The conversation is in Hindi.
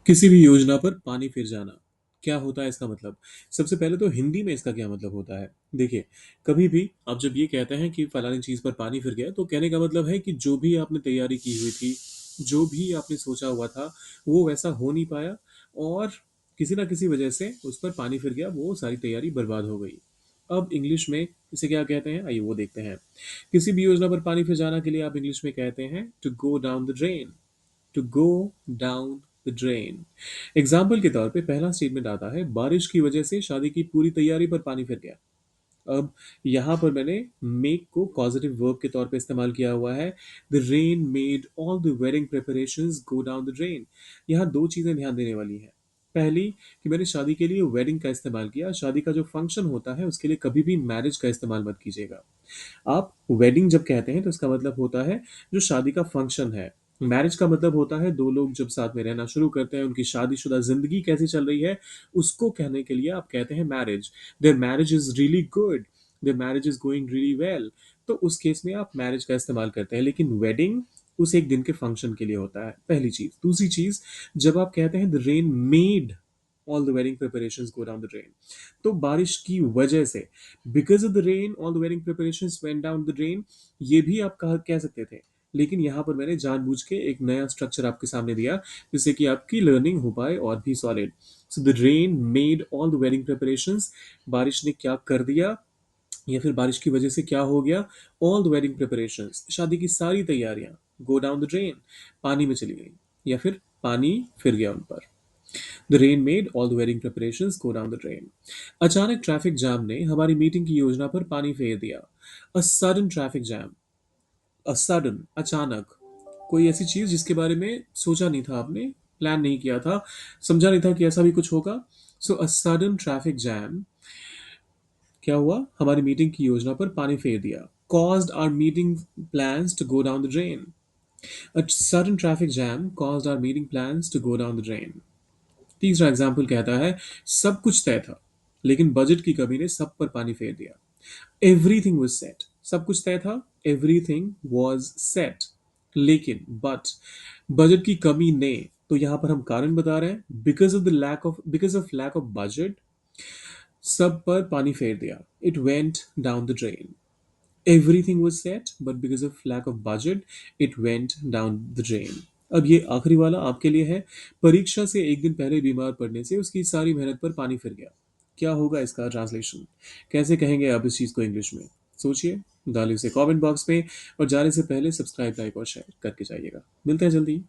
किसी भी योजना पर पानी फिर जाना क्या होता है इसका मतलब। सबसे पहले तो हिंदी में इसका क्या मतलब होता है। देखिए, कभी भी आप जब ये कहते हैं कि फलानी चीज पर पानी फिर गया तो कहने का मतलब है कि जो भी आपने तैयारी की हुई थी, जो भी आपने सोचा हुआ था, वो वैसा हो नहीं पाया, और किसी ना किसी वजह से उस पर पानी फिर गया, वो सारी तैयारी बर्बाद हो गई। अब इंग्लिश में इसे क्या कहते हैं, आइए वो देखते हैं। किसी भी योजना पर पानी फिर जाना के लिए आप इंग्लिश में कहते हैं to go down the drain. To go down the drain. Example के तौर पे पहला स्टेटमेंट आता है, बारिश की वजह से शादी की पूरी तैयारी पर पानी फिर गया। अब यहां पर मैंने मेक को पॉजिटिव वर्ब के तौर पे इस्तेमाल किया हुआ है। The rain made all the wedding preparations go down the drain. यहाँ दो चीजें ध्यान देने वाली हैं। पहली, कि मैंने शादी के लिए वेडिंग का इस्तेमाल किया। शादी का जो फंक्शन होता है उसके लिए कभी भी मैरिज का इस्तेमाल मत कीजिएगा। आप वेडिंग जब कहते हैं तो इसका मतलब होता है जो शादी का फंक्शन है। मैरिज का मतलब होता है दो लोग जब साथ में रहना शुरू करते हैं, उनकी शादीशुदा जिंदगी कैसी चल रही है, उसको कहने के लिए आप कहते हैं marriage. There marriage is really good, there marriage is going really well. तो उस केस में आप मैरिज का इस्तेमाल करते हैं, लेकिन वेडिंग उस एक दिन के फंक्शन के लिए होता है। पहली चीज। दूसरी चीज, जब आप कहते हैं the rain made all the wedding preparations go down the drain, तो बारिश की वजह से, because of the rain all the wedding preparations went down the drain, ये भी आप कह सकते थे। लेकिन यहाँ पर मैंने जानबूझ के एक नया स्ट्रक्चर आपके सामने दिया जिससे कि आपकी लर्निंग हो पाए और भी solid. So the rain made all the wedding preparations, बारिश ने क्या कर दिया, या फिर बारिश की वजह से क्या हो गया, ऑल द वेडिंग प्रिपरेशंस, शादी की सारी तैयारियां, गो डाउन द ड्रेन, पानी में चली गई, या फिर पानी फिर गया उन पर। The rain made all the wedding preparations go down the drain. अचानक ट्रैफिक जाम ने हमारी मीटिंग की योजना पर पानी फेर दिया। A sudden traffic jam. A sudden, अचानक, कोई ऐसी चीज जिसके बारे में सोचा नहीं था आपने, प्लान नहीं किया था, समझा नहीं था कि ऐसा भी कुछ होगा। सो अ सडन ट्रैफिक जैम, क्या हुआ, हमारी मीटिंग की योजना पर पानी फेर दिया। Caused our meeting plans to go down the drain. A sudden traffic jam caused our meeting plans to go down the drain. तीसरा एग्जाम्पल कहता है, सब कुछ तय था लेकिन बजट की कमी ने सब पर पानी फेर दिया। एवरीथिंग वॉज सेट, सब कुछ तय था, एवरीथिंग वॉज सेट, लेकिन बट बजट की कमी ने, तो यहां पर हम कारण बता रहे हैं, बिकॉज ऑफ बजट सब पर पानी फेर दिया। It went down the drain. Everything was set but because of lack of budget it went down the drain. अब ये आखिरी वाला आपके लिए है। परीक्षा से एक दिन पहले बीमार पड़ने से उसकी सारी मेहनत पर पानी फिर गया। क्या होगा इसका ट्रांसलेशन, कैसे कहेंगे आप इस चीज को इंग्लिश में। सोचिए, डालिए उसे कमेंट बॉक्स में, और जाने से पहले सब्सक्राइब, लाइक और शेयर करके जाइएगा। मिलते हैं जल्दी।